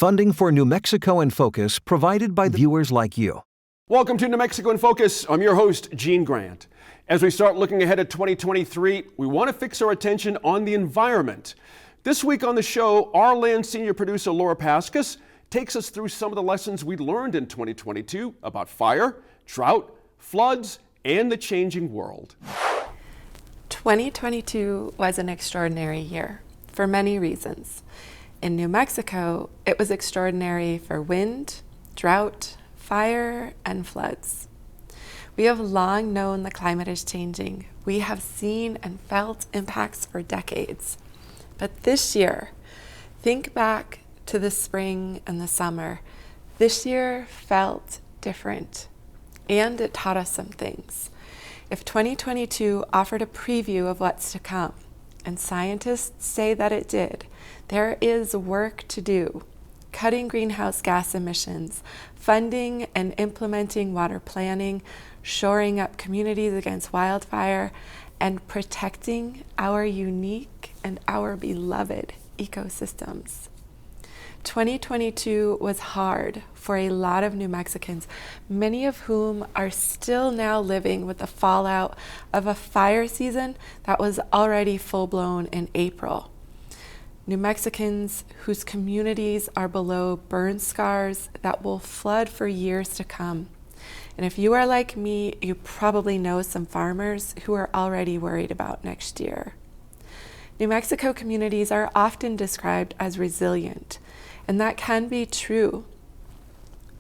Funding for New Mexico in Focus provided by viewers like you. Welcome to New Mexico in Focus. I'm your host, Gene Grant. As we start looking ahead at 2023, we want to fix our attention on the environment. This week on the show, our land senior producer Laura Paskus takes us through some of the lessons we learned in 2022 about fire, drought, floods, and the changing world. 2022 was an extraordinary year for many reasons. In New Mexico, it was extraordinary for wind, drought, fire, and floods. We have long known the climate is changing. We have seen and felt impacts for decades. But this year, think back to the spring and the summer. This year felt different, and it taught us some things. If 2022 offered a preview of what's to come, and scientists say that it did, there is work to do. Cutting greenhouse gas emissions, funding and implementing water planning, shoring up communities against wildfire, and protecting our unique and our beloved ecosystems. 2022 was hard for a lot of New Mexicans, many of whom are still now living with the fallout of a fire season that was already full-blown in April. New Mexicans whose communities are below burn scars that will flood for years to come. And if you are like me, you probably know some farmers who are already worried about next year. New Mexico communities are often described as resilient, and that can be true.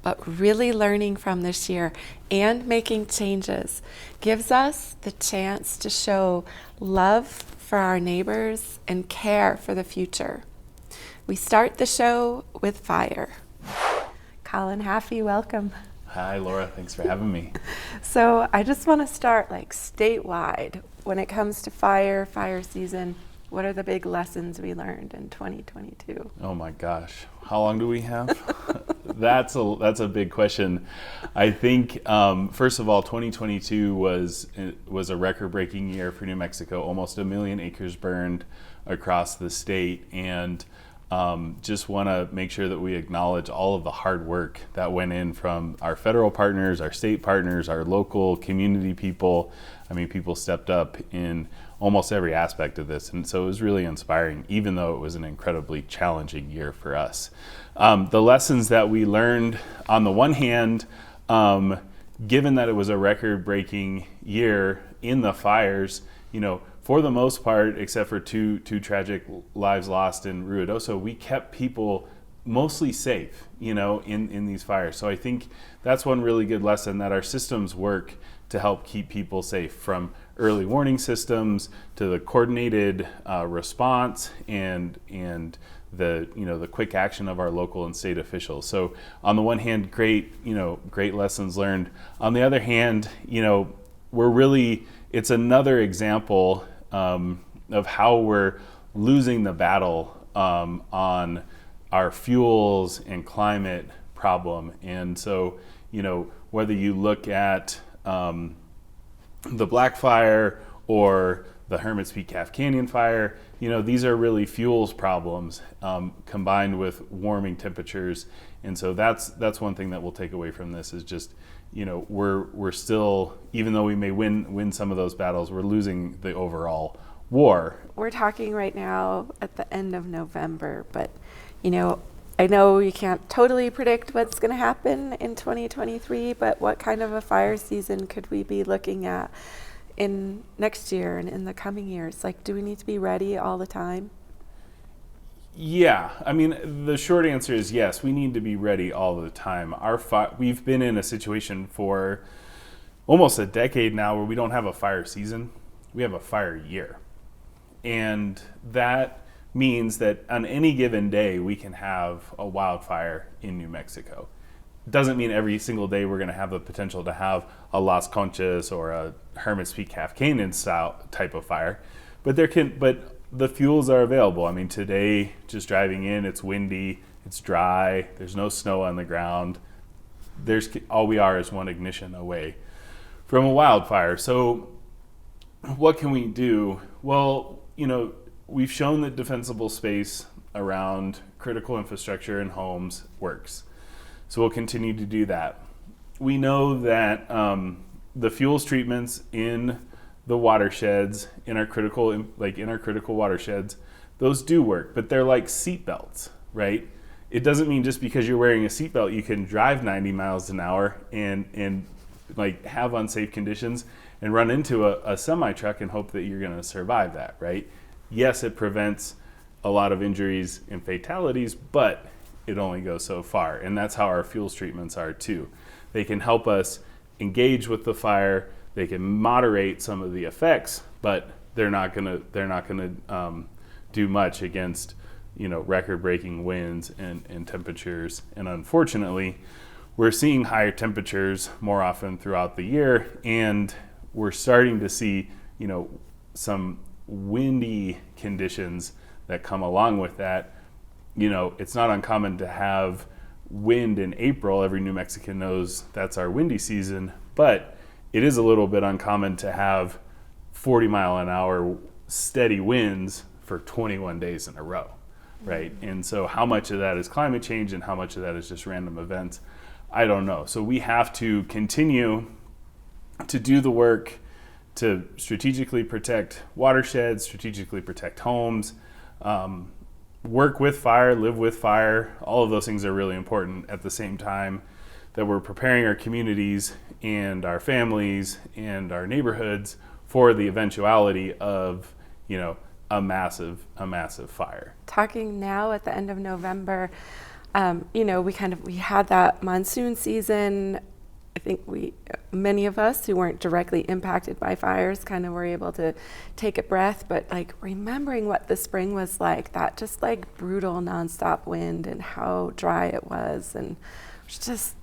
But really learning from this year and making changes gives us the chance to show love for our neighbors and care for the future. We start the show with fire. Colin Haffey, welcome. Hi, Laura. Thanks for having me. So I just want to start statewide. When it comes to fire season, what are the big lessons we learned in 2022? Oh my gosh. How long do we have? That's a big question. I think, first of all, 2022 was a record-breaking year for New Mexico. Almost 1 million acres burned across the state. And just want to make sure that we acknowledge all of the hard work that went in from our federal partners, our state partners, our local community people. I mean, people stepped up in almost every aspect of this. And so it was really inspiring, even though it was an incredibly challenging year for us. The lessons that we learned, on the one hand, given that it was a record-breaking year in the fires, for the most part, except for two tragic lives lost in Ruidoso, we kept people mostly safe, in these fires. So I think that's one really good lesson, that our systems work to help keep people safe, from early warning systems to the coordinated response and the quick action of our local and state officials. So on the one hand, great lessons learned. On the other hand, it's another example of how we're losing the battle on our fuels and climate problem. And so, whether you look at the Black Fire or the Hermit's Peak Calf Canyon fire, these are really fuels problems combined with warming temperatures. And so that's one thing that we'll take away from this, is just, we're still, even though we may win some of those battles, we're losing the overall war. We're talking right now at the end of November, but I know you can't totally predict what's going to happen in 2023, but what kind of a fire season could we be looking at in next year and in the coming years? Do we need to be ready all the time? Yeah, I mean, the short answer is yes, we need to be ready all the time. We've been in a situation for almost a decade now where we don't have a fire season, we have a fire year. And that means that on any given day, we can have a wildfire in New Mexico. It doesn't mean every single day we're going to have the potential to have a Las Conchas or a Hermit's Peak Calf Canyon style type of fire, but the fuels are available. I mean, today, just driving in, it's windy, it's dry, there's no snow on the ground. All we are is one ignition away from a wildfire. So what can we do? Well, we've shown that defensible space around critical infrastructure and homes works. So we'll continue to do that. We know that the fuels treatments in the watersheds, in our critical watersheds, those do work, but they're like seat belts, right? It doesn't mean just because you're wearing a seatbelt you can drive 90 miles an hour and like have unsafe conditions and run into a semi truck and hope that you're going to survive that, right? Yes, it prevents a lot of injuries and fatalities, but it only goes so far, and that's how our fuels treatments are too. They can help us engage with the fire. They can moderate some of the effects, but they're not gonna do much against record-breaking winds and temperatures. And unfortunately, we're seeing higher temperatures more often throughout the year, and we're starting to see some windy conditions that come along with that. It's not uncommon to have wind in April. Every New Mexican knows that's our windy season, but it is a little bit uncommon to have 40-mile-an-hour steady winds for 21 days in a row, right? And so how much of that is climate change and how much of that is just random events, I don't know. So we have to continue to do the work to strategically protect watersheds, strategically protect homes, work with fire, live with fire. All of those things are really important at the same time that we're preparing our communities and our families and our neighborhoods for the eventuality of, a massive fire. Talking now at the end of November, we had that monsoon season. I think many of us who weren't directly impacted by fires kind of were able to take a breath, but like remembering what the spring was like, that just like brutal nonstop wind and how dry it was, and just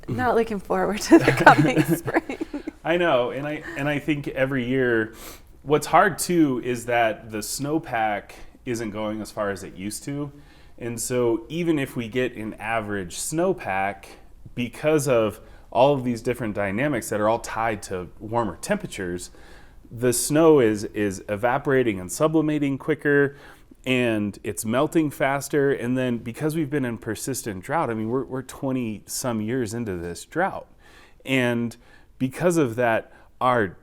not looking forward to the coming spring. I know, and I think every year, what's hard too is that the snowpack isn't going as far as it used to, and so even if we get an average snowpack, because of all of these different dynamics that are all tied to warmer temperatures, the snow is evaporating and sublimating quicker, and it's melting faster. And then because we've been in persistent drought, I mean, we're 20 some years into this drought, and because of that, our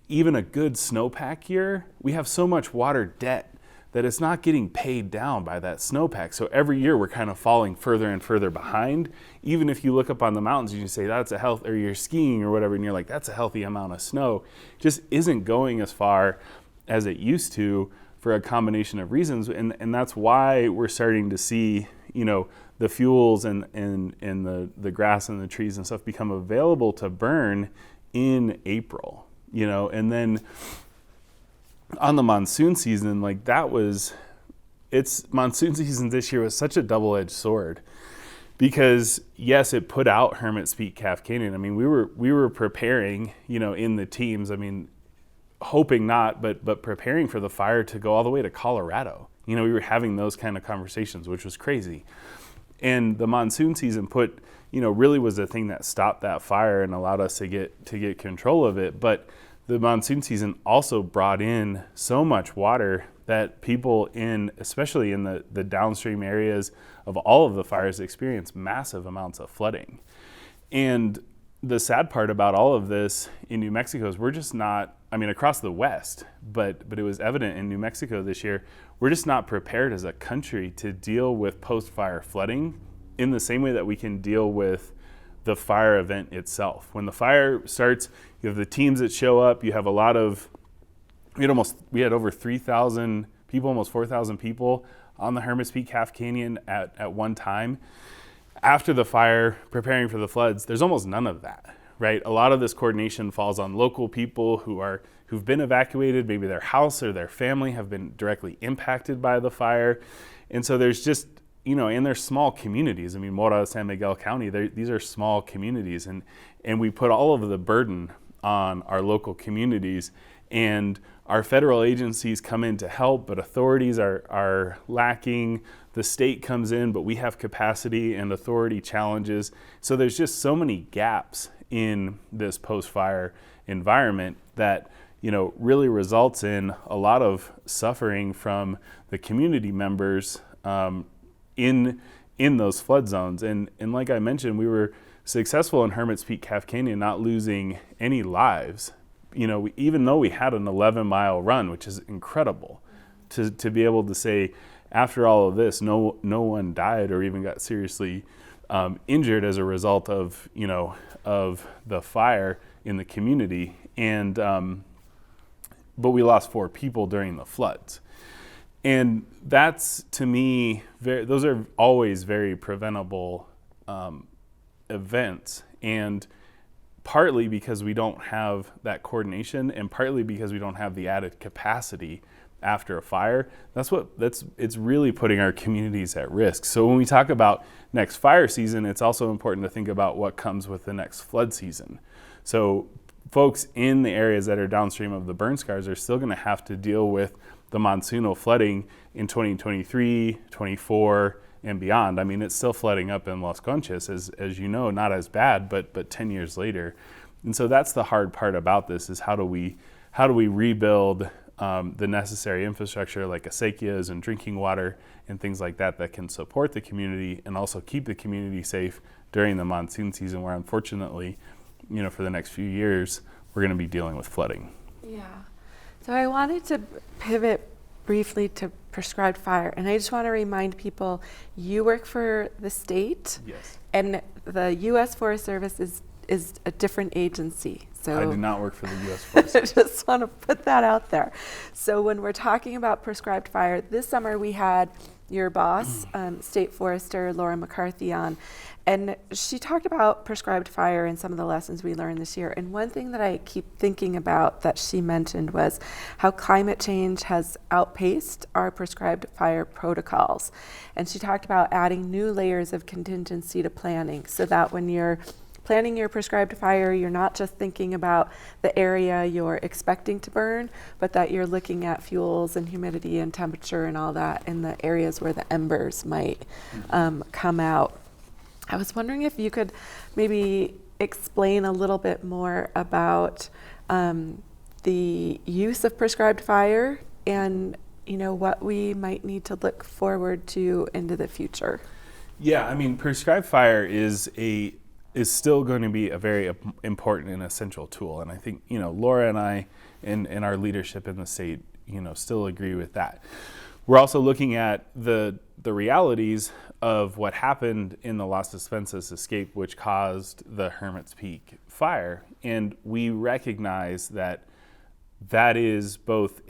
even a good snowpack year, we have so much water debt that it's not getting paid down by that snowpack. So every year we're kind of falling further and further behind. Even if you look up on the mountains and you say that's or you're skiing or whatever, and you're like, that's a healthy amount of snow, just isn't going as far as it used to for a combination of reasons. And that's why we're starting to see, the fuels and the grass and the trees and stuff become available to burn in April, and then on the monsoon season, monsoon season this year was such a double-edged sword, because yes, it put out Hermit's Peak Calf Canyon. I mean, we were preparing, in the teams, I mean, hoping not, but preparing for the fire to go all the way to Colorado. We were having those kind of conversations, which was crazy. And the monsoon season really was the thing that stopped that fire and allowed us to get control of it. But the monsoon season also brought in so much water that people especially in the downstream areas of all of the fires, experienced massive amounts of flooding. And the sad part about all of this in New Mexico is we're just not, across the West, but it was evident in New Mexico this year, we're just not prepared as a country to deal with post-fire flooding in the same way that we can deal with the fire event itself. When the fire starts, you have the teams that show up. You have we had over 3,000 people, almost 4,000 people on the Hermit's Peak Calf Canyon at one time. After the fire, preparing for the floods, there's almost none of that, right? A lot of this coordination falls on local people who've been evacuated. Maybe their house or their family have been directly impacted by the fire. And so there's just, and they're small communities. Mora, San Miguel County, these are small communities, and we put all of the burden on our local communities, and our federal agencies come in to help, but authorities are lacking. The state comes in, but we have capacity and authority challenges. So there's just so many gaps in this post-fire environment that really results in a lot of suffering from the community members in those flood zones. And like I mentioned, we were successful in Hermit's Peak Calf Canyon, not losing any lives. Even though we had an 11-mile run, which is incredible, to be able to say, after all of this, no one died or even got seriously injured as a result of the fire in the community. And but we lost 4 people during the floods. And that's, to me, those are always very preventable events. And partly because we don't have that coordination, and partly because we don't have the added capacity after a fire, it's really putting our communities at risk. So when we talk about next fire season, it's also important to think about what comes with the next flood season. So folks in the areas that are downstream of the burn scars are still going to have to deal with the monsoonal flooding in 2023, 24, and beyond. I mean, it's still flooding up in Los Conchas, as you know, not as bad, but 10 years later. And so that's the hard part about this, is how do we rebuild the necessary infrastructure like acequias and drinking water and things like that can support the community and also keep the community safe during the monsoon season, where unfortunately, for the next few years, we're going to be dealing with flooding. Yeah. So I wanted to pivot briefly to prescribed fire, and I just want to remind people, you work for the state. Yes. And the U.S. Forest Service is a different agency. So I do not work for the U.S. Forest Service. I just want to put that out there. So when we're talking about prescribed fire, this summer we had your boss, State Forester Laura McCarthy, on, and she talked about prescribed fire and some of the lessons we learned this year. And one thing that I keep thinking about that she mentioned was how climate change has outpaced our prescribed fire protocols. And she talked about adding new layers of contingency to planning, so that when you're planning your prescribed fire, you're not just thinking about the area you're expecting to burn, but that you're looking at fuels and humidity and temperature and all that in the areas where the embers might come out. I was wondering if you could maybe explain a little bit more about the use of prescribed fire and what we might need to look forward to into the future. Yeah, I mean, prescribed fire is still going to be a very important and essential tool. And I think, Laura and I and our leadership in the state, still agree with that. We're also looking at the realities of what happened in the Las Despensas escape, which caused the Hermit's Peak fire. And we recognize that is both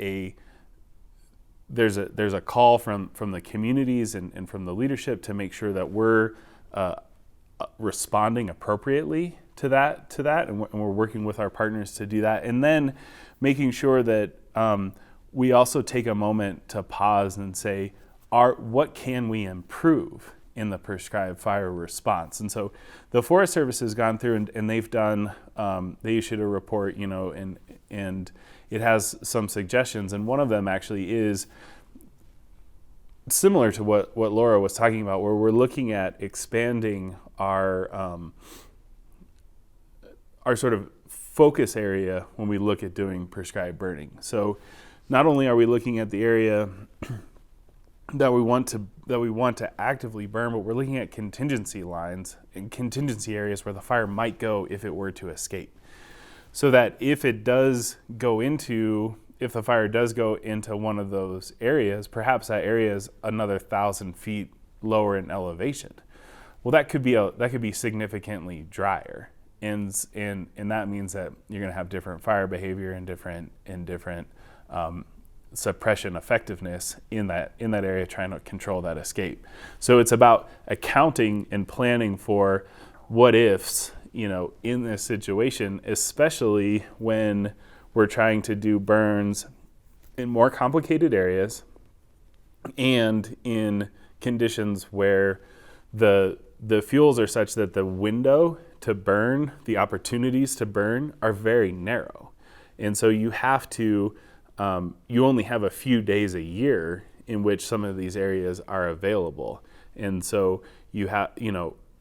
there's a call from the communities and from the leadership to make sure that we're responding appropriately to that, and we're working with our partners to do that, and then making sure that we also take a moment to pause and say, what can we improve in the prescribed fire response? And so the Forest Service has gone through and they've done, they issued a report, and it has some suggestions, and one of them actually is similar to what Laura was talking about, where we're looking at expanding our sort of focus area when we look at doing prescribed burning. So not only are we looking at the area that we want to actively burn, but we're looking at contingency lines and contingency areas where the fire might go if it were to escape. So that if the fire does go into one of those areas, perhaps that area is another 1,000 feet lower in elevation. Well, that could be significantly drier, and that means that you're going to have different fire behavior and different suppression effectiveness in that area, trying to control that escape. So it's about accounting and planning for what ifs, in this situation, especially when we're trying to do burns in more complicated areas and in conditions where the fuels are such that the window to burn, the opportunities to burn, are very narrow. And so you have to, you only have a few days a year in which some of these areas are available. And so you have,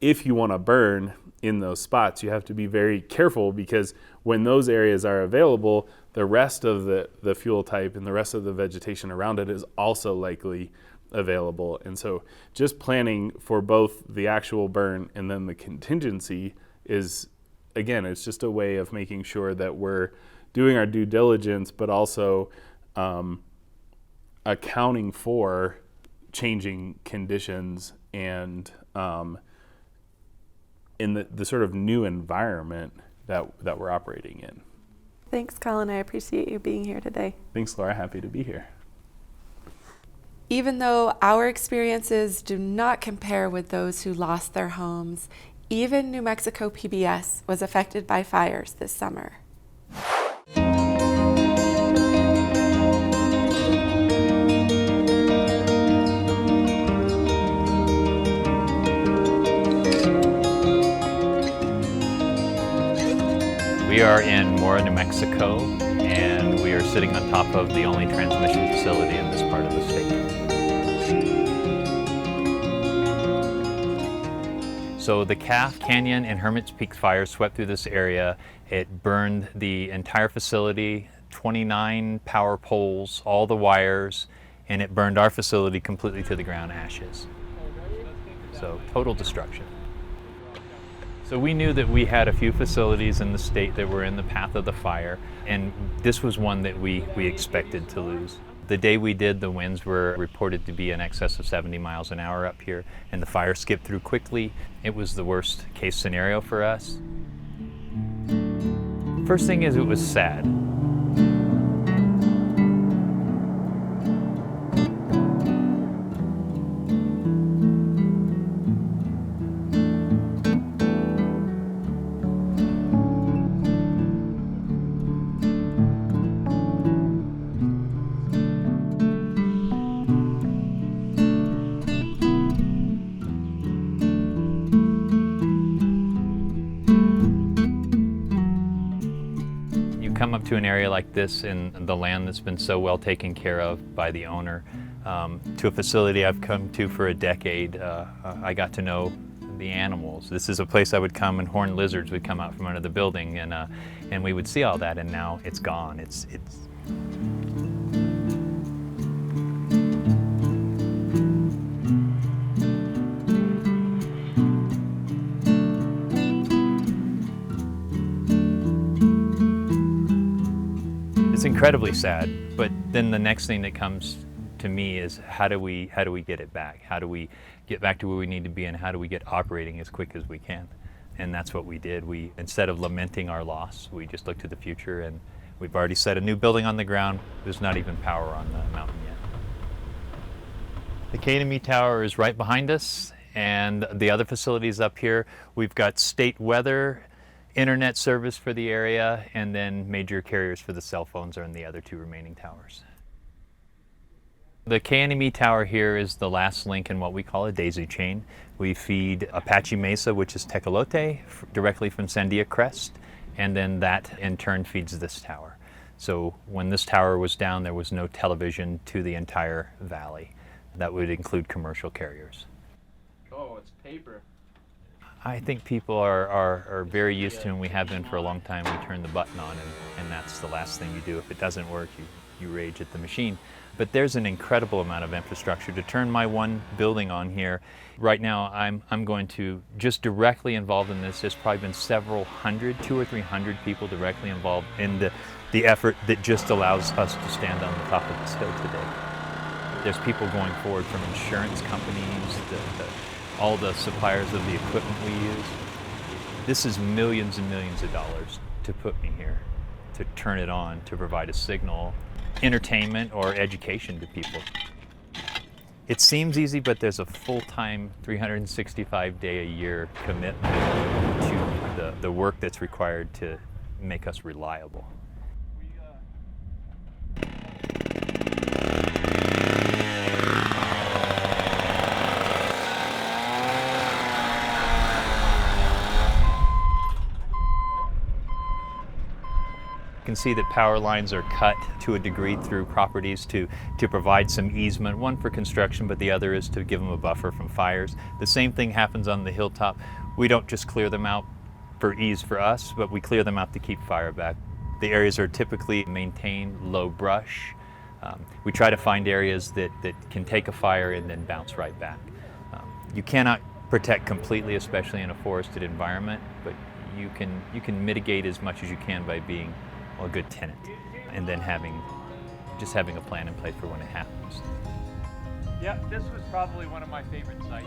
if you want to burn in those spots. You have to be very careful because when those areas are available, the rest of the fuel type and the rest of the vegetation around it is also likely available. And so just planning for both the actual burn and then the contingency is, again, it's just a way of making sure that we're doing our due diligence, but also accounting for changing conditions and in the sort of new environment that we're operating in. Thanks, Colin. I appreciate you being here today. Thanks, Laura. Happy to be here. Even though our experiences do not compare with those who lost their homes, even New Mexico PBS was affected by fires this summer. We are in Mora, New Mexico, and we are sitting on top of the only transmission facility in this part of the state. So the Calf Canyon and Hermit's Peak fire swept through this area. It burned the entire facility, 29 power poles, all the wires, and it burned our facility completely to the ground, ashes. So total destruction. So we knew that we had a few facilities in the state that were in the path of the fire, and this was one that we expected to lose. The day we did, the winds were reported to be in excess of 70 miles an hour up here, and the fire skipped through quickly. It was the worst case scenario for us. First thing is, it was sad. Come up to an area like this in the land that's been so well taken care of by the owner, to a facility I've come to for a decade. I got to know the animals. This is a place I would come and horned lizards would come out from under the building, and we would see all that, and now it's gone. It's incredibly sad, but then the next thing that comes to me is how do we get it back? How do we get back to where we need to be, and how do we get operating as quick as we can? And that's what we did. We, instead of lamenting our loss, we just looked to the future, and we've already set a new building on the ground. There's not even power on the mountain yet. The KNME tower is right behind us, and the other facilities up here. We've got state weather, internet service for the area, and then major carriers for the cell phones are in the other two remaining towers. The KNME tower here is the last link in what we call a daisy chain. We feed Apache Mesa, which is Tecolote, directly from Sandia Crest, and then that in turn feeds this tower. So when this tower was down, there was no television to the entire valley. That would include commercial carriers. Oh, it's paper. I think people are very used to, and we have been for a long time, we turn the button on, and that's the last thing you do. If it doesn't work, you rage at the machine. But there's an incredible amount of infrastructure to turn my one building on here. Right now, I'm going to, just directly involved in this, there's probably been several hundred, 200 or 300 people directly involved in the effort that just allows us to stand on the top of this hill today. There's people going forward from insurance companies, all the suppliers of the equipment we use. This is millions and millions of dollars to put me here, to turn it on, to provide a signal, entertainment or education to people. It seems easy, but there's a full-time 365-day-a-year commitment to the work that's required to make us reliable. You can see that power lines are cut to a degree through properties to provide some easement, one for construction, but the other is to give them a buffer from fires. The same thing happens on the hilltop. We don't just clear them out for ease for us, but we clear them out to keep fire back. The areas are typically maintained, low brush. We try to find areas that can take a fire and then bounce right back. You cannot protect completely, especially in a forested environment, but you can mitigate as much as you can by being a good tenant, and then having a plan in place for when it happens. Yeah, this was probably one of my favorite sites.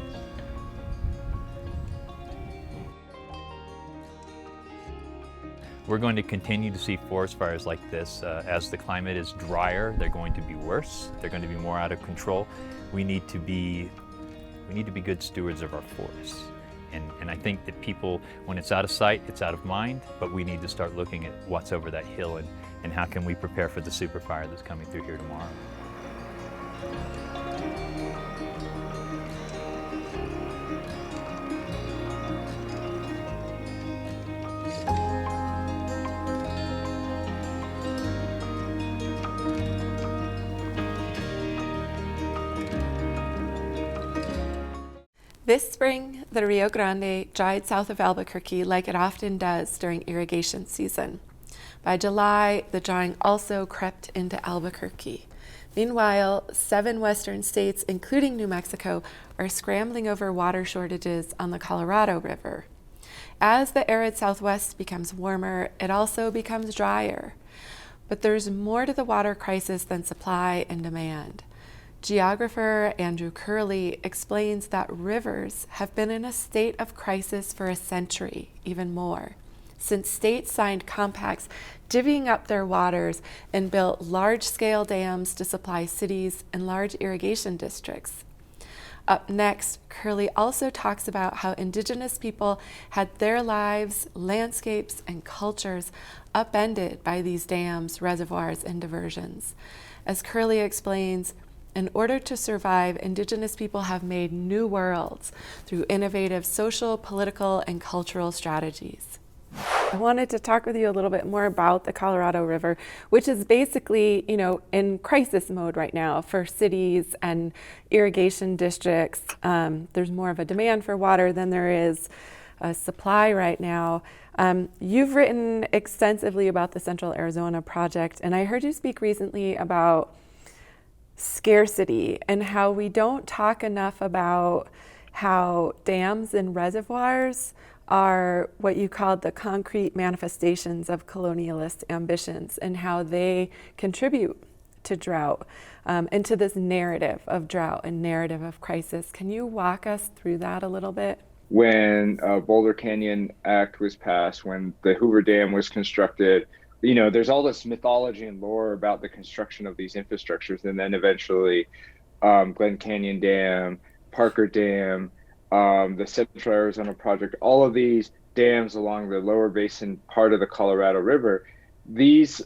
We're going to continue to see forest fires like this. As the climate is drier, they're going to be worse. They're going to be more out of control. We need to be good stewards of our forests. And I think that people, when it's out of sight, it's out of mind, but we need to start looking at what's over that hill and how can we prepare for the super fire that's coming through here tomorrow. This spring, the Rio Grande dried south of Albuquerque like it often does during irrigation season. By July, the drying also crept into Albuquerque. Meanwhile, 7 western states, including New Mexico, are scrambling over water shortages on the Colorado River. As the arid Southwest becomes warmer, it also becomes drier. But there's more to the water crisis than supply and demand. Geographer Andrew Curley explains that rivers have been in a state of crisis for a century, even more, since states signed compacts divvying up their waters and built large-scale dams to supply cities and large irrigation districts. Up next, Curley also talks about how Indigenous people had their lives, landscapes, and cultures upended by these dams, reservoirs, and diversions. As Curley explains, in order to survive, Indigenous people have made new worlds through innovative social, political, and cultural strategies. I wanted to talk with you a little bit more about the Colorado River, which is basically, in crisis mode right now for cities and irrigation districts. There's more of a demand for water than there is a supply right now. You've written extensively about the Central Arizona Project, and I heard you speak recently about scarcity and how we don't talk enough about how dams and reservoirs are what you called the concrete manifestations of colonialist ambitions, and how they contribute to drought and to this narrative of drought and narrative of crisis. Can you walk us through that a little bit? When Boulder Canyon Act was passed, when the Hoover Dam was constructed, there's all this mythology and lore about the construction of these infrastructures, and then eventually Glen Canyon Dam, Parker Dam, the Central Arizona Project, all of these dams along the lower basin part of the Colorado River. These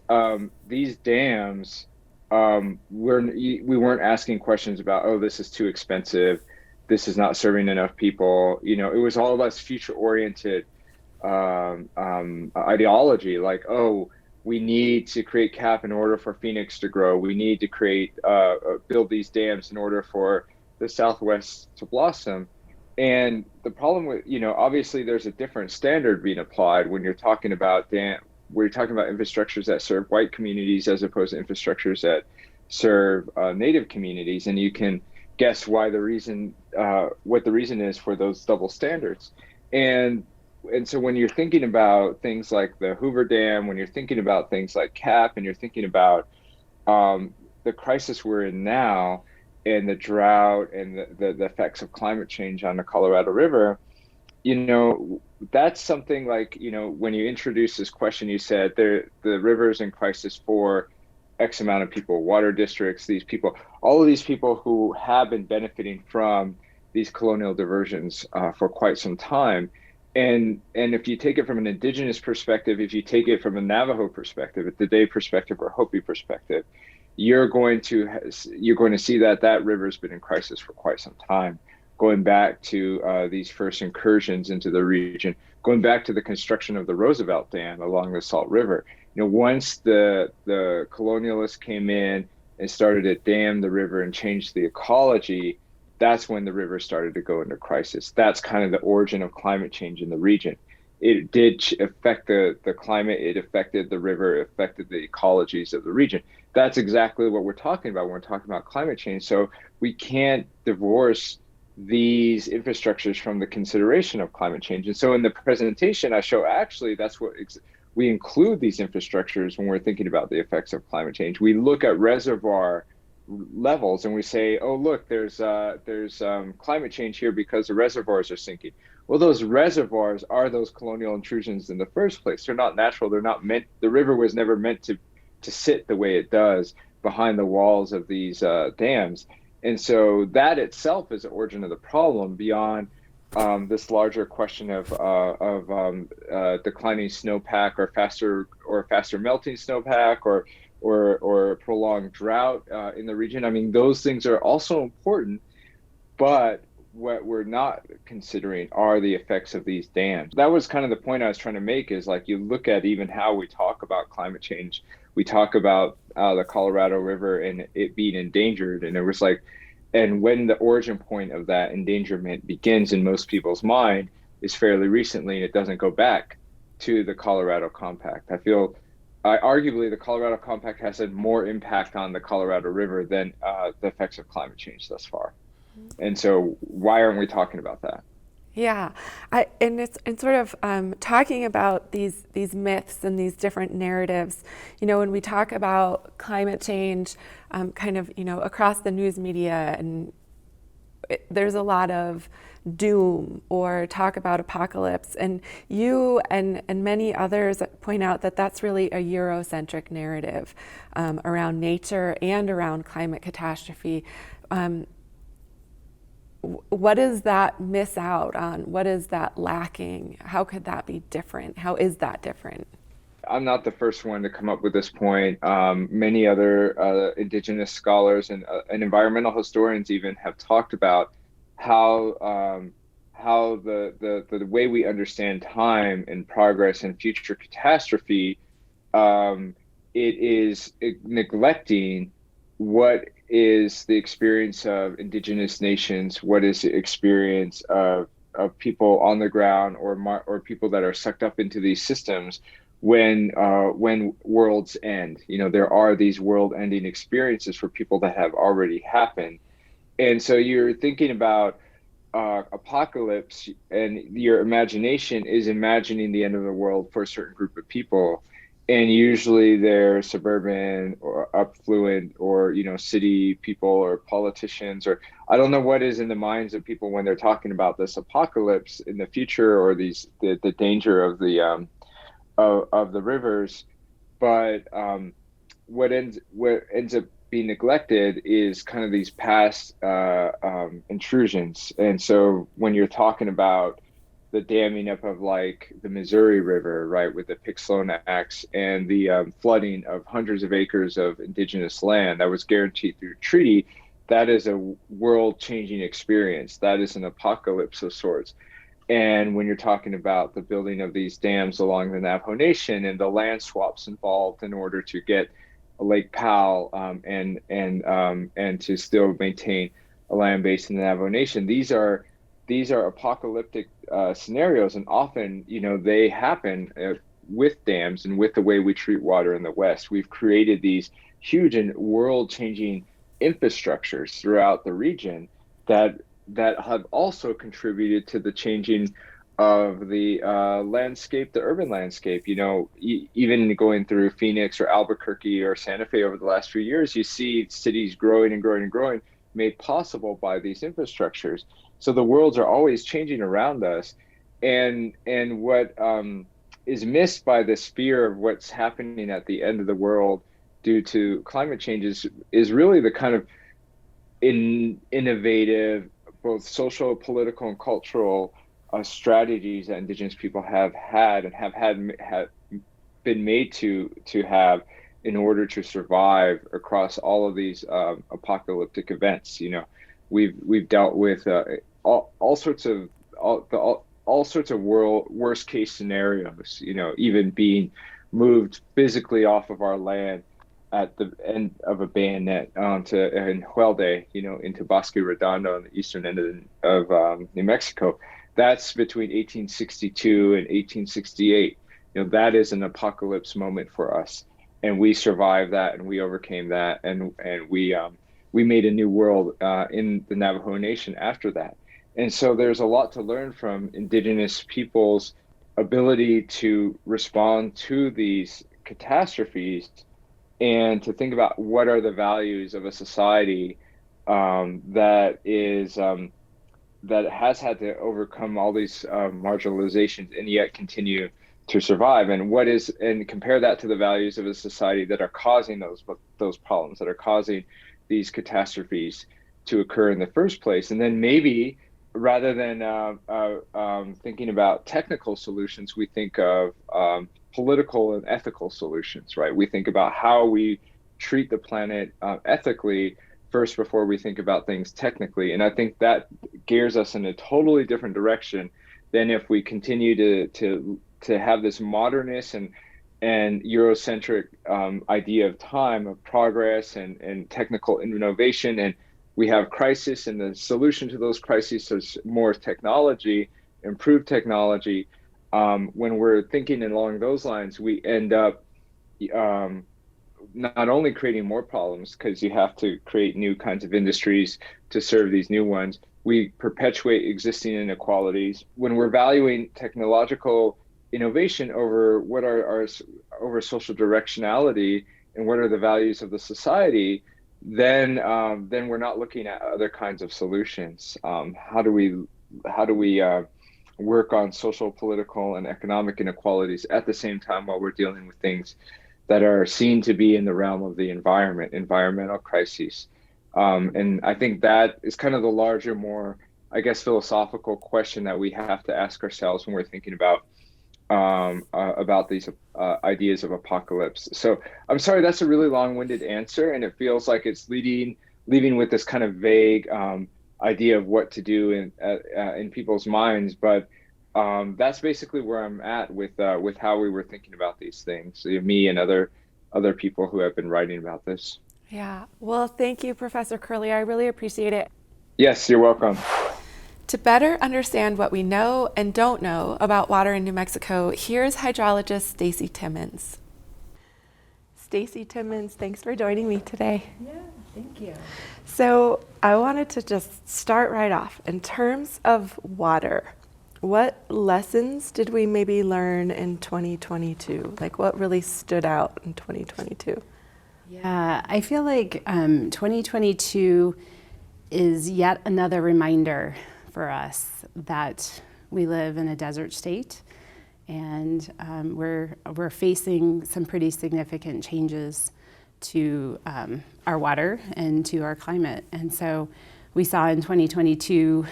dams, we weren't asking questions about, oh, this is too expensive, this is not serving enough people. It was all less future-oriented ideology, like, oh, we need to create CAP in order for Phoenix to grow. We need to build these dams in order for the Southwest to blossom. And the problem with, obviously there's a different standard being applied when you're talking about infrastructures that serve white communities as opposed to infrastructures that serve Native communities. And you can guess what the reason is for those double standards. And so when you're thinking about things like the Hoover Dam, when you're thinking about things like CAP, and you're thinking about the crisis we're in now and the drought and the effects of climate change on the Colorado River, that's something like, when you introduced this question, you said the river is in crisis for X amount of people, water districts, these people, all of these people who have been benefiting from these colonial diversions for quite some time. And if you take it from an Indigenous perspective, if you take it from a Navajo perspective, a Dade perspective, or Hopi perspective, you're going to see that river's been in crisis for quite some time, going back to these first incursions into the region, going back to the construction of the Roosevelt Dam along the Salt River. Once the colonialists came in and started to dam the river and change the ecology, that's when the river started to go into crisis. That's kind of the origin of climate change in the region. It did affect the climate, it affected the river, it affected the ecologies of the region. That's exactly what we're talking about when we're talking about climate change. So we can't divorce these infrastructures from the consideration of climate change. And so in the presentation, I show actually that's what we include these infrastructures when we're thinking about the effects of climate change. We look at reservoir levels and we say, oh, look, there's climate change here because the reservoirs are sinking. Well, those reservoirs are those colonial intrusions in the first place. They're not natural. They're not meant. The river was never meant to sit the way it does behind the walls of these dams. And so that itself is the origin of the problem beyond this larger question of declining snowpack or faster melting snowpack or prolonged drought in the region. I mean, those things are also important, but what we're not considering are the effects of these dams. That was kind of the point I was trying to make, is like, you look at even how we talk about climate change. We talk about the Colorado River and it being endangered. And it was like, and when the origin point of that endangerment begins in most people's mind is fairly recently, and it doesn't go back to the Colorado Compact. I feel arguably the Colorado Compact has had more impact on the Colorado River than the effects of climate change thus far. And so why aren't we talking about that? Yeah, and it's sort of talking about these myths and these different narratives. You know, when we talk about climate change, kind of, you know, across the news media, and there's a lot of doom or talk about apocalypse. And you and many others point out that that's really a Eurocentric narrative around nature and around climate catastrophe. What does that miss out on? What is that lacking? How could that be different? How is that different? I'm not the first one to come up with this point. Many other indigenous scholars and environmental historians even have talked about how the way we understand time and progress and future catastrophe, it is neglecting what is the experience of indigenous nations, what is the experience of people on the ground or people that are sucked up into these systems when worlds end. You know, there are these world-ending experiences for people that have already happened. And so you're thinking about apocalypse, and your imagination is imagining the end of the world for a certain group of people. And usually they're suburban or affluent or, you know, city people or politicians, or I don't know what is in the minds of people when they're talking about this apocalypse in the future or the danger of the rivers. But what ends up being neglected is kind of these past intrusions. And so when you're talking about the damming up of like the Missouri River, right, with the Pick-Sloan Acts and the flooding of hundreds of acres of indigenous land that was guaranteed through treaty, that is a world-changing experience. That is an apocalypse of sorts. And when you're talking about the building of these dams along the Navajo Nation and the land swaps involved in order to get Lake Powell and to still maintain a land base in the Navajo Nation, these are apocalyptic scenarios, and often, you know, they happen with dams and with the way we treat water in the West. We've created these huge and world-changing infrastructures throughout the region that have also contributed to the changing of the landscape, the urban landscape. You know, even going through Phoenix or Albuquerque or Santa Fe over the last few years, you see cities growing and growing and growing, made possible by these infrastructures. So the worlds are always changing around us, and what is missed by this fear of what's happening at the end of the world due to climate change is really the kind of innovative, both social, political, and cultural strategies that indigenous people have had and have been made to have in order to survive across all of these apocalyptic events. You know, we've dealt with all sorts of worst case scenarios. You know, even being moved physically off of our land at the end of a bayonet onto in Huelde, into Bosque Redondo on the eastern end of New Mexico. That's between 1862 and 1868. That is an apocalypse moment for us, and we survived that, and we overcame that, and we made a new world in the Navajo Nation after that. And so there's a lot to learn from indigenous peoples' ability to respond to these catastrophes, and to think about what are the values of a society that has had to overcome all these marginalizations and yet continue to survive, and compare that to the values of a society that are causing those problems, that are causing these catastrophes to occur in the first place. And then maybe rather than thinking about technical solutions, we think of political and ethical solutions, right? We think about how we treat the planet ethically first before we think about things technically. And I think that gears us in a totally different direction than if we continue to have this modernist and Eurocentric idea of time, of progress and technical innovation. And we have crisis, and the solution to those crises is more technology, improved technology. When we're thinking along those lines, we end up not only creating more problems, because you have to create new kinds of industries to serve these new ones, we perpetuate existing inequalities. When we're valuing technological innovation over what are over social directionality and what are the values of the society, then we're not looking at other kinds of solutions. How do we work on social, political, and economic inequalities at the same time while we're dealing with things that are seen to be in the realm of the environmental crises? And I think that is kind of the larger, more, I guess, philosophical question that we have to ask ourselves when we're thinking about these ideas of apocalypse. So I'm sorry, that's a really long-winded answer, and it feels like it's leaving with this kind of vague idea of what to do in people's minds. But that's basically where I'm at with how we were thinking about these things. So me and other people who have been writing about this. Yeah. Well, thank you, Professor Curley. I really appreciate it. Yes, you're welcome. To better understand what we know and don't know about water in New Mexico, here's hydrologist Stacy Timmons. Stacy Timmons, thanks for joining me today. Yeah, thank you. So I wanted to just start right off. In terms of water, what lessons did we maybe learn in 2022? Like, what really stood out in 2022? Yeah, I feel like 2022 is yet another reminder for us that we live in a desert state, and we're facing some pretty significant changes to our water and to our climate. And so we saw in 2022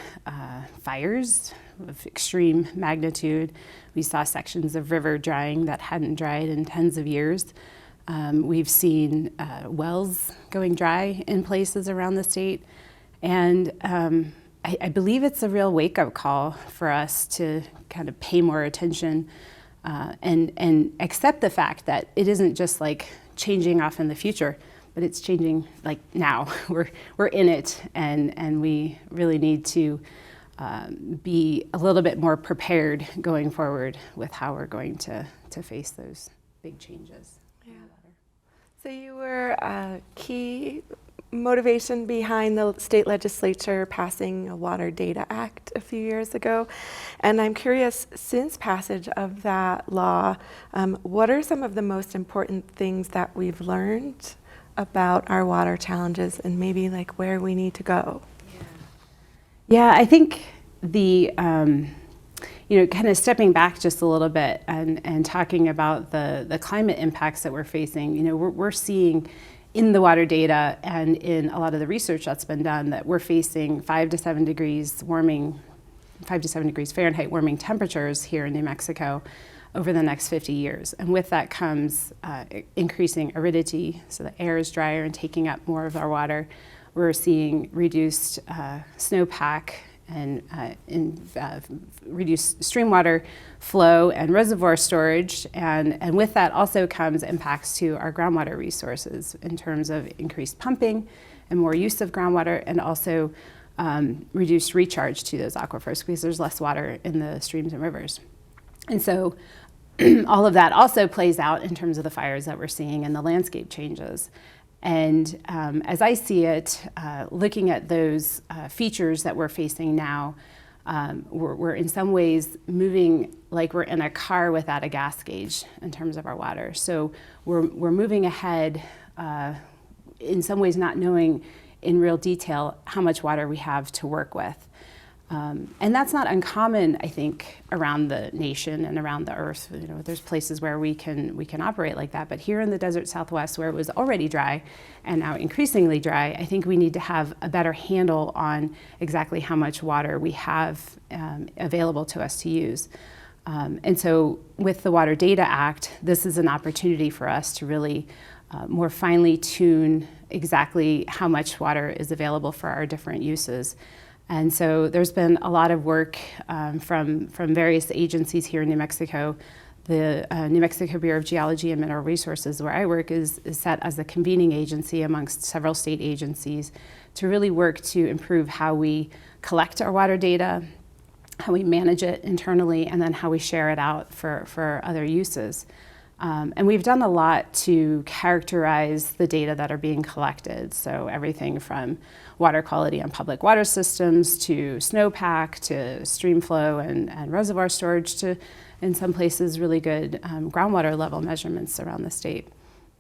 fires of extreme magnitude. We saw sections of river drying that hadn't dried in tens of years. We've seen wells going dry in places around the state. And I believe it's a real wake-up call for us to kind of pay more attention and accept the fact that it isn't just like changing off in the future, but it's changing like now. We're in it, and we really need to be a little bit more prepared going forward with how we're going to face those big changes. Yeah. So you were a key motivation behind the state legislature passing a Water Data Act a few years ago. And I'm curious, since passage of that law, what are some of the most important things that we've learned about our water challenges and maybe like where we need to go? Yeah, I think the, kind of stepping back just a little bit and talking about the climate impacts that we're facing, we're seeing in the water data and in a lot of the research that's been done that we're facing 5 to 7 degrees Fahrenheit warming temperatures here in New Mexico over the next 50 years. And with that comes increasing aridity, so the air is drier and taking up more of our water. We're seeing reduced snowpack reduce stream water flow and reservoir storage. And with that also comes impacts to our groundwater resources in terms of increased pumping and more use of groundwater, and also reduced recharge to those aquifers because there's less water in the streams and rivers. And so all of that also plays out in terms of the fires that we're seeing and the landscape changes. And as I see it, looking at those features that we're facing now, we're in some ways moving like we're in a car without a gas gauge in terms of our water. So we're moving ahead in some ways not knowing in real detail how much water we have to work with. And that's not uncommon, I think, around the nation and around the earth. You know, there's places where we can operate like that. But here in the desert Southwest, where it was already dry and now increasingly dry, I think we need to have a better handle on exactly how much water we have available to us to use. And so with the Water Data Act, this is an opportunity for us to really more finely tune exactly how much water is available for our different uses. And so there's been a lot of work from various agencies here in New Mexico. The New Mexico Bureau of Geology and Mineral Resources, where I work, is set as a convening agency amongst several state agencies to really work to improve how we collect our water data, how we manage it internally, and then how we share it out for other uses. And we've done a lot to characterize the data that are being collected. So everything from water quality on public water systems to snowpack to stream flow and reservoir storage to, in some places, really good groundwater level measurements around the state.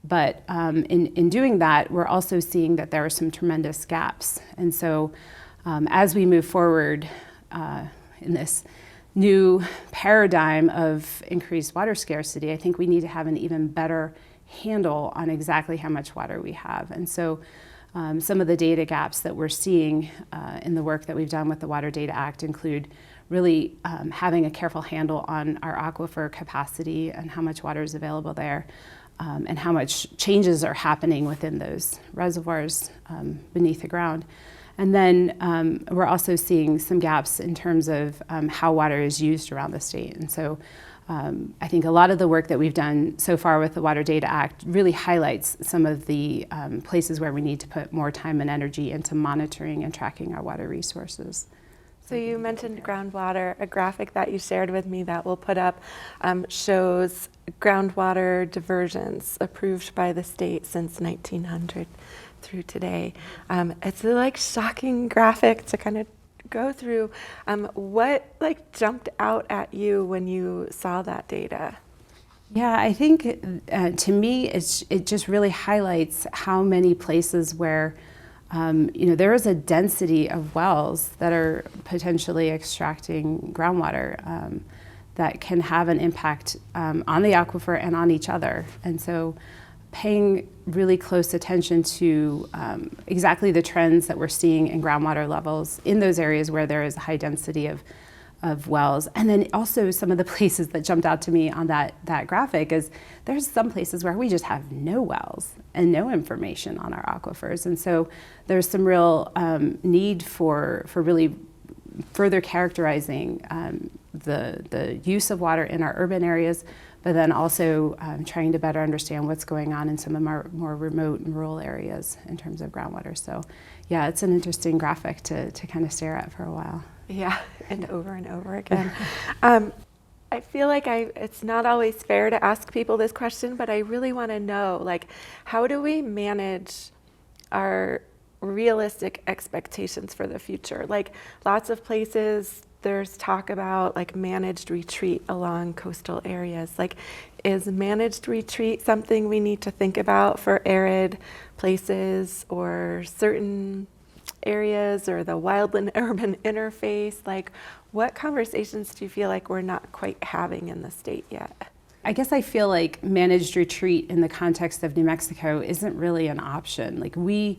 But in doing that, we're also seeing that there are some tremendous gaps. And so as we move forward in this new paradigm of increased water scarcity, I think we need to have an even better handle on exactly how much water we have. And so some of the data gaps that we're seeing in the work that we've done with the Water Data Act include really having a careful handle on our aquifer capacity and how much water is available there, and how much changes are happening within those reservoirs beneath the ground. And then we're also seeing some gaps in terms of how water is used around the state. And so I think a lot of the work that we've done so far with the Water Data Act really highlights some of the places where we need to put more time and energy into monitoring and tracking our water resources. So you mentioned groundwater. A graphic that you shared with me that we'll put up shows groundwater diversions approved by the state since 1900 through today. It's a shocking graphic to kind of go through. What jumped out at you when you saw that data? Yeah, I think to me it just really highlights how many places where there is a density of wells that are potentially extracting groundwater that can have an impact on the aquifer and on each other. And so paying really close attention to exactly the trends that we're seeing in groundwater levels in those areas where there is a high density of wells. And then also some of the places that jumped out to me on that graphic is there's some places where we just have no wells and no information on our aquifers. And so there's some real need for really further characterizing the use of water in our urban areas, but then also trying to better understand what's going on in some of our more remote and rural areas in terms of groundwater. So yeah, it's an interesting graphic to kind of stare at for a while. Yeah, and over again. I feel like it's not always fair to ask people this question, but I really want to know, how do we manage our realistic expectations for the future? Lots of places, there's talk about managed retreat along coastal areas. Is managed retreat something we need to think about for arid places or certain areas or the wildland urban interface? What conversations do you feel like we're not quite having in the state yet? I guess I feel like managed retreat in the context of New Mexico isn't really an option. We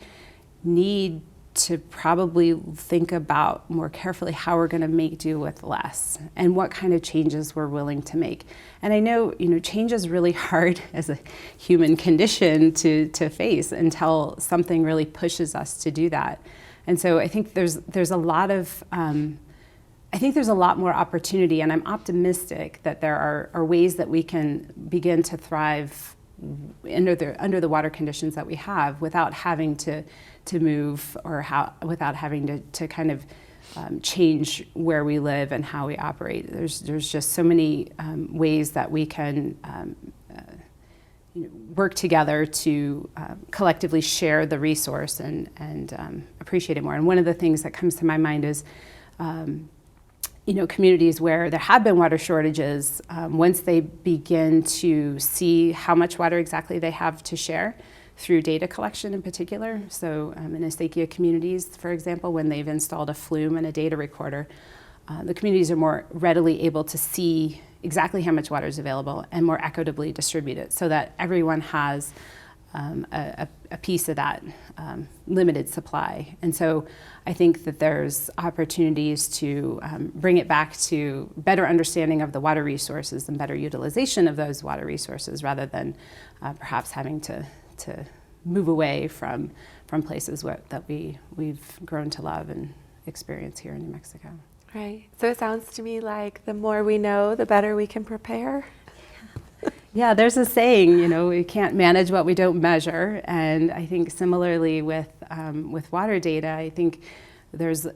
need to probably think about more carefully how we're going to make do with less and what kind of changes we're willing to make. And I know, change is really hard as a human condition to face until something really pushes us to do that. And so I think there's a lot of I think there's a lot more opportunity, and I'm optimistic that there are ways that we can begin to thrive under the water conditions that we have without having to move or without having to kind of change where we live and how we operate. There's just so many ways that we can work together to collectively share the resource and appreciate it more. And one of the things that comes to my mind is communities where there have been water shortages, once they begin to see how much water exactly they have to share through data collection in particular. So in Estaccia communities, for example, when they've installed a flume and a data recorder, the communities are more readily able to see exactly how much water is available and more equitably distribute it so that everyone has a piece of that limited supply. And so I think that there's opportunities to bring it back to better understanding of the water resources and better utilization of those water resources rather than perhaps having to move away from places that we've grown to love and experience here in New Mexico. Right. So it sounds to me like the more we know, the better we can prepare. Yeah, there's a saying, we can't manage what we don't measure, and I think similarly with water data, I think there's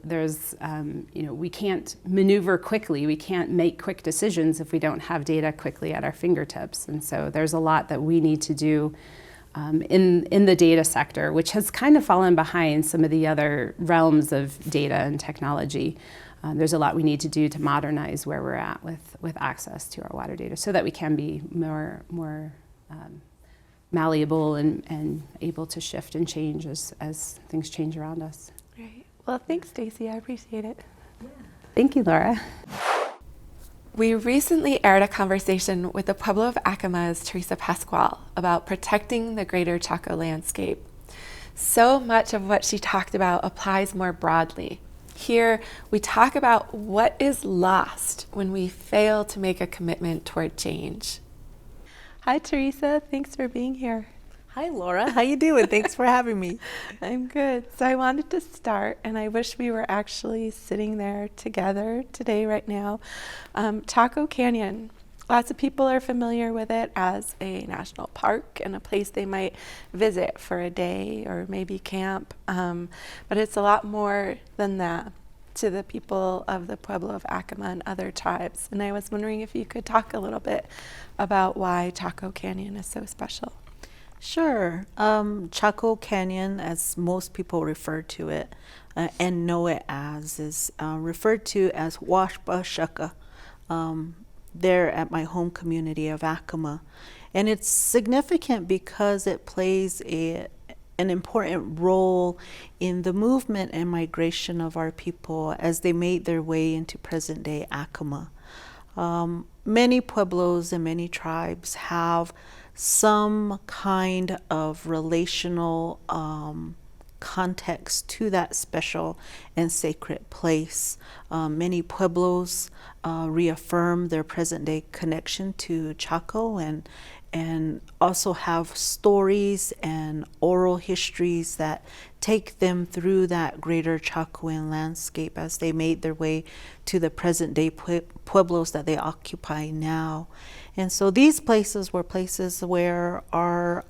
we can't maneuver quickly, we can't make quick decisions if we don't have data quickly at our fingertips, and so there's a lot that we need to do in the data sector, which has kind of fallen behind some of the other realms of data and technology. There's a lot we need to do to modernize where we're at with access to our water data so that we can be more malleable and able to shift and change as things change around us. Right. Well, thanks, Stacy. I appreciate it. Yeah. Thank you, Laura. We recently aired a conversation with the Pueblo of Acama's Teresa Pascual about protecting the greater Chaco landscape. So much of what she talked about applies more broadly. Here, we talk about what is lost when we fail to make a commitment toward change. Hi, Teresa. Thanks for being here. Hi, Laura. How you doing? Thanks for having me. I'm good. So I wanted to start, and I wish we were actually sitting there together today, right now. Chaco Canyon. Lots of people are familiar with it as a national park and a place they might visit for a day or maybe camp, but it's a lot more than that to the people of the Pueblo of Acama and other tribes. And I was wondering if you could talk a little bit about why Chaco Canyon is so special. Sure. Chaco Canyon, as most people refer to it and know it as, is referred to as Washpa Shucka. There at my home community of Acama. And it's significant because it plays an important role in the movement and migration of our people as they made their way into present day Acama. Many pueblos and many tribes have some kind of relational context to that special and sacred place. Many pueblos reaffirm their present day connection to Chaco and also have stories and oral histories that take them through that greater Chacoan landscape as they made their way to the present day pueblos that they occupy now. And so these places were places where our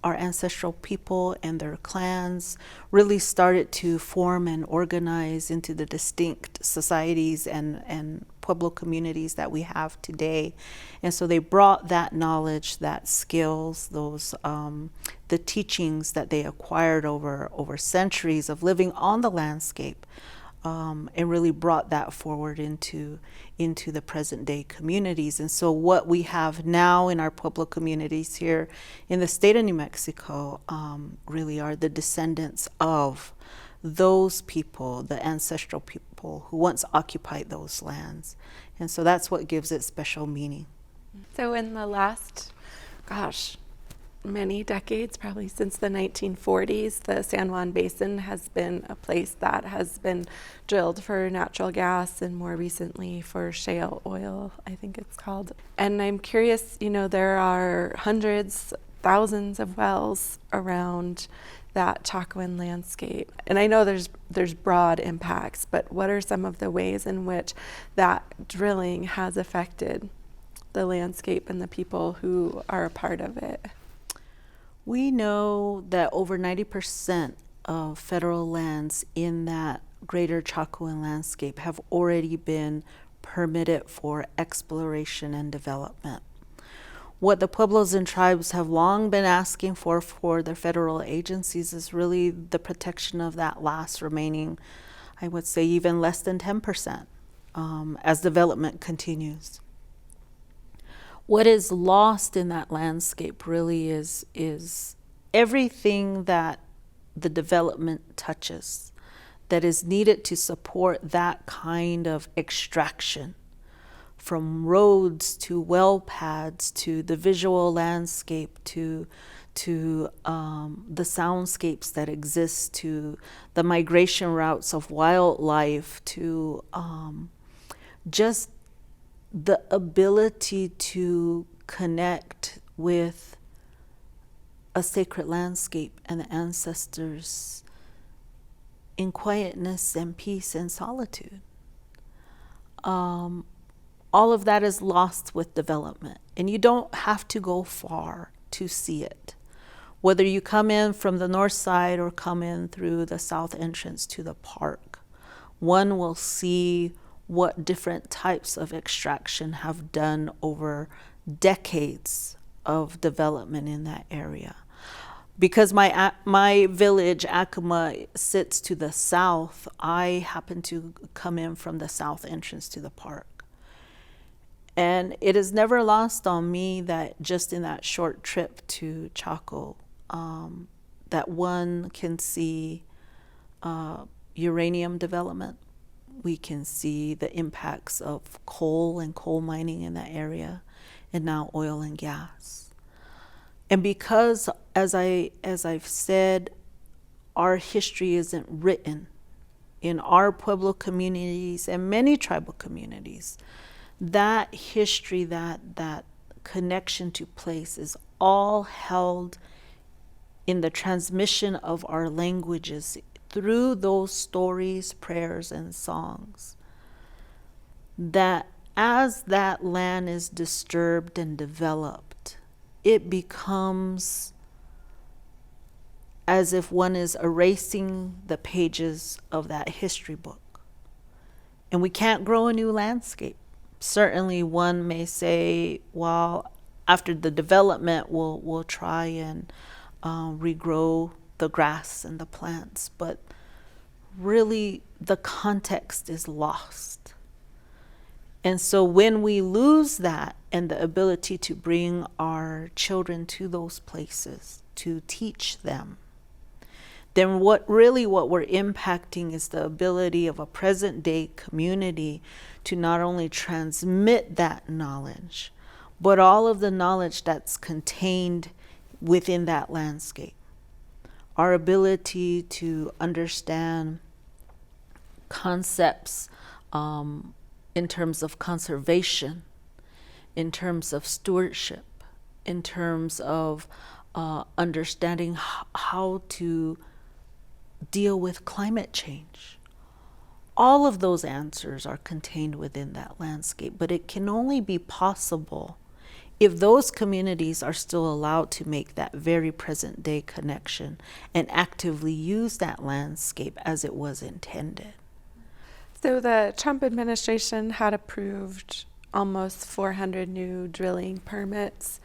ancestral people and their clans really started to form and organize into the distinct societies and Pueblo communities that we have today. And so they brought that knowledge, that skills, those the teachings that they acquired over centuries of living on the landscape, and really brought that forward into the present day communities. And so what we have now in our Pueblo communities here in the state of New Mexico really are the descendants of those people, the ancestral people who once occupied those lands. And so that's what gives it special meaning. So in the last, many decades, probably since the 1940s, the San Juan Basin has been a place that has been drilled for natural gas and more recently for shale oil, I think it's called. And I'm curious, there are hundreds, thousands of wells around that Chacoan landscape? And I know there's broad impacts, but what are some of the ways in which that drilling has affected the landscape and the people who are a part of it? We know that over 90% of federal lands in that greater Chacoan landscape have already been permitted for exploration and development. What the Pueblos and tribes have long been asking for their federal agencies is really the protection of that last remaining, I would say even less than 10%, as development continues. What is lost in that landscape really is everything that the development touches that is needed to support that kind of extraction, from roads to well pads to the visual landscape to the soundscapes that exist, to the migration routes of wildlife, to just the ability to connect with a sacred landscape and the ancestors in quietness and peace and solitude. All of that is lost with development, and you don't have to go far to see it. Whether you come in from the north side or come in through the south entrance to the park, one will see what different types of extraction have done over decades of development in that area. Because my village, Acoma, sits to the south, I happen to come in from the south entrance to the park. And it is never lost on me that just in that short trip to Chaco, that one can see uranium development. We can see the impacts of coal and coal mining in that area, and now oil and gas. And because, as I've said, our history isn't written in our Pueblo communities and many tribal communities, that history, that connection to place is all held in the transmission of our languages through those stories, prayers, and songs. That as that land is disturbed and developed, it becomes as if one is erasing the pages of that history book. And we can't grow a new landscape. Certainly one may say, well, after the development, we'll try and regrow the grass and the plants, but really the context is lost. And so when we lose that and the ability to bring our children to those places, to teach them, then what we're impacting is the ability of a present day community to not only transmit that knowledge, but all of the knowledge that's contained within that landscape. Our ability to understand concepts in terms of conservation, in terms of stewardship, in terms of understanding how to deal with climate change. All of those answers are contained within that landscape, but it can only be possible if those communities are still allowed to make that very present day connection and actively use that landscape as it was intended. So the Trump administration had approved almost 400 new drilling permits,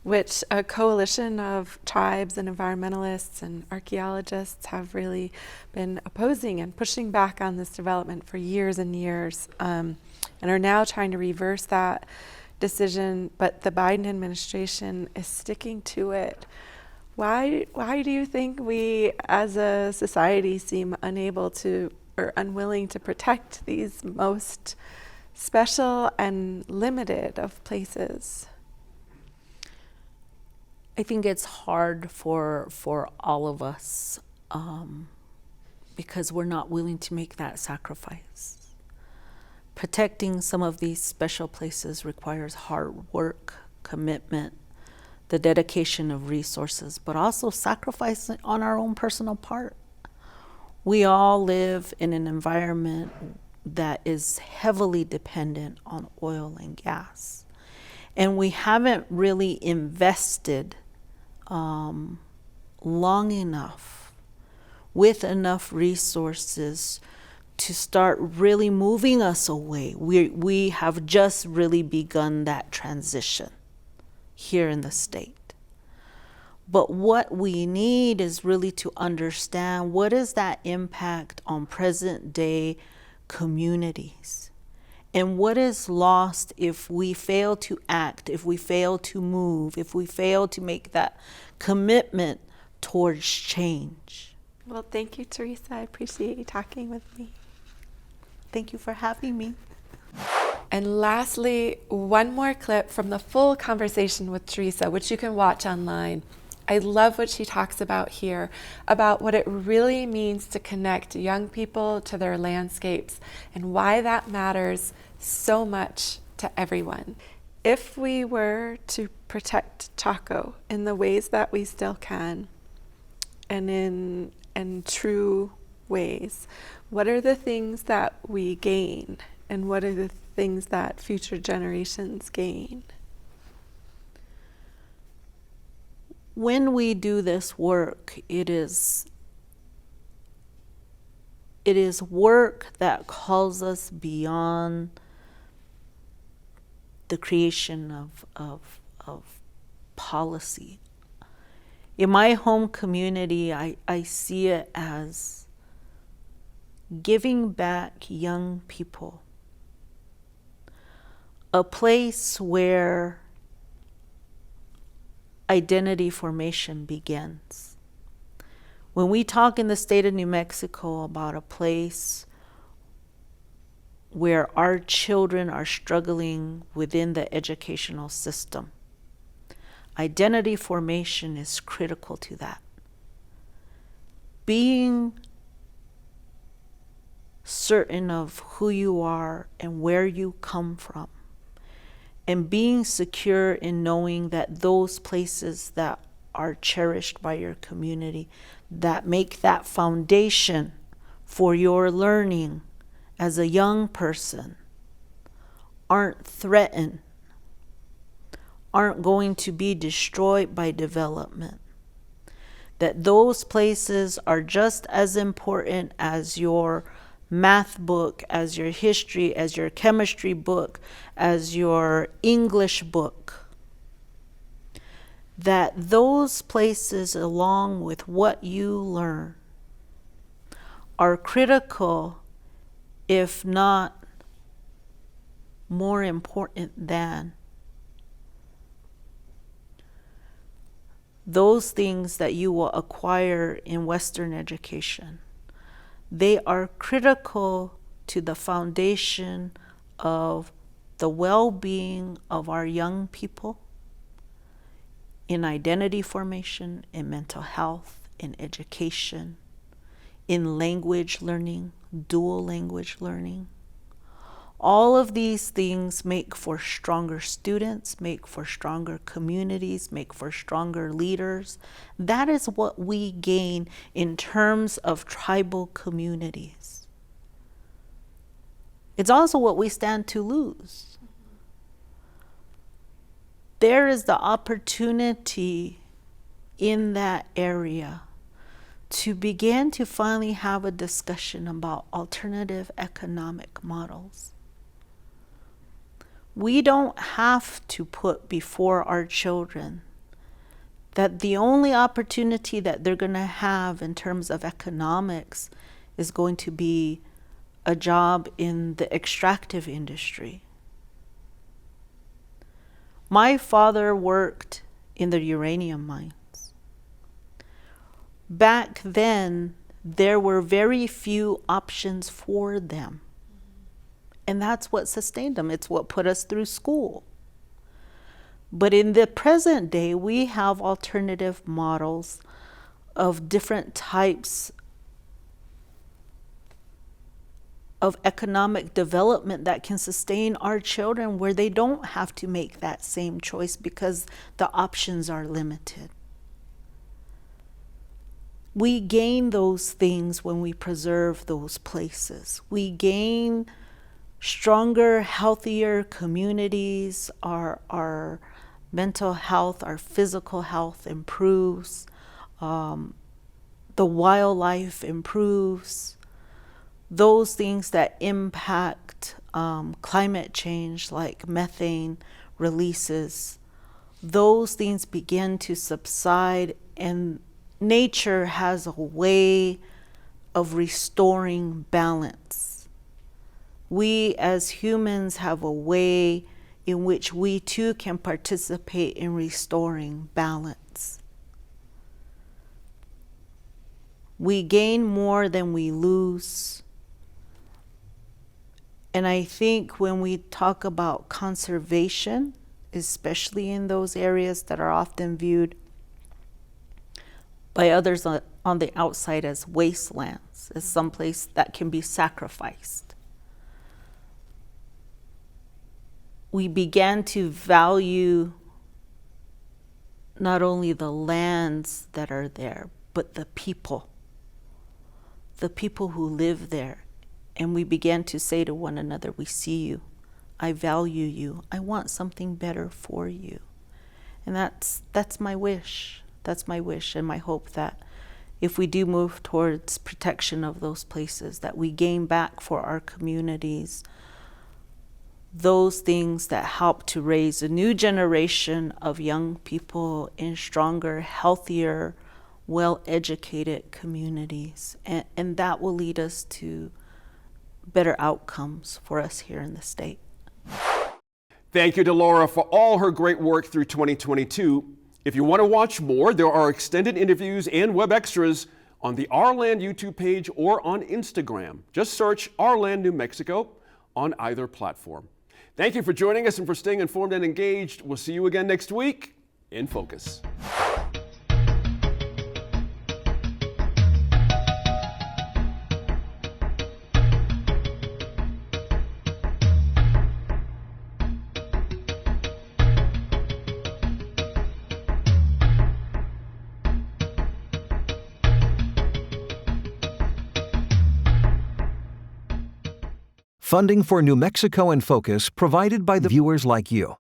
which a coalition of tribes and environmentalists and archaeologists have really been opposing and pushing back on this development for years and years, and are now trying to reverse that decision, but the Biden administration is sticking to it. Why do you think we as a society seem unable to or unwilling to protect these most special and limited of places? I think it's hard for all of us because we're not willing to make that sacrifice. Protecting some of these special places requires hard work, commitment, the dedication of resources, but also sacrifice on our own personal part. We all live in an environment that is heavily dependent on oil and gas. And we haven't really invested long enough with enough resources to start really moving us away. We have just really begun that transition here in the state. But what we need is really to understand what is that impact on present day communities, and what is lost if we fail to act, if we fail to move, if we fail to make that commitment towards change. Well, thank you, Teresa. I appreciate you talking with me. Thank you for having me. And lastly, one more clip from the full conversation with Teresa, which you can watch online. I love what she talks about here, about what it really means to connect young people to their landscapes and why that matters so much to everyone. If we were to protect Chaco in the ways that we still can, and in true ways, what are the things that we gain, and what are the things that future generations gain? When we do this work, it is work that calls us beyond the creation of policy. In my home community, I see it as giving back young people a place where identity formation begins. When we talk in the state of New Mexico about a place where our children are struggling within the educational system, identity formation is critical to that. Being certain of who you are and where you come from, and being secure in knowing that those places that are cherished by your community, that make that foundation for your learning as a young person, aren't threatened, aren't going to be destroyed by development. That those places are just as important as your math book, as your history, as your chemistry book, as your English book. That those places, along with what you learn, are critical, if not more important than those things that you will acquire in Western education. They are critical to the foundation of the well-being of our young people in identity formation, in mental health, in education, in language learning, dual language learning. All of these things make for stronger students, make for stronger communities, make for stronger leaders. That is what we gain in terms of tribal communities. It's also what we stand to lose. There is the opportunity in that area to begin to finally have a discussion about alternative economic models. We don't have to put before our children that the only opportunity that they're going to have in terms of economics is going to be a job in the extractive industry. My father worked in the uranium mines. Back then, there were very few options for them. And that's what sustained them. It's what put us through school. But in the present day, we have alternative models of different types of economic development that can sustain our children, where they don't have to make that same choice because the options are limited. We gain those things when we preserve those places. We gain stronger, healthier communities. Our mental health, our physical health improves. The wildlife improves. Those things that impact climate change, like methane releases, those things begin to subside, and nature has a way of restoring balance. We as humans have a way in which we too can participate in restoring balance. We gain more than we lose. And I think when we talk about conservation, especially in those areas that are often viewed by others on the outside as wastelands, as someplace that can be sacrificed, we began to value not only the lands that are there, but the people who live there. And we began to say to one another, we see you, I value you, I want something better for you. And that's my wish. That's my wish and my hope, that if we do move towards protection of those places, that we gain back for our communities those things that help to raise a new generation of young people in stronger, healthier, well-educated communities. And that will lead us to better outcomes for us here in the state. Thank you to Laura for all her great work through 2022. If you want to watch more, there are extended interviews and web extras on the Our-Land YouTube page or on Instagram. Just search Our-Land New Mexico on either platform. Thank you for joining us and for staying informed and engaged. We'll see you again next week in Focus. Funding for New Mexico in Focus provided by the viewers like you.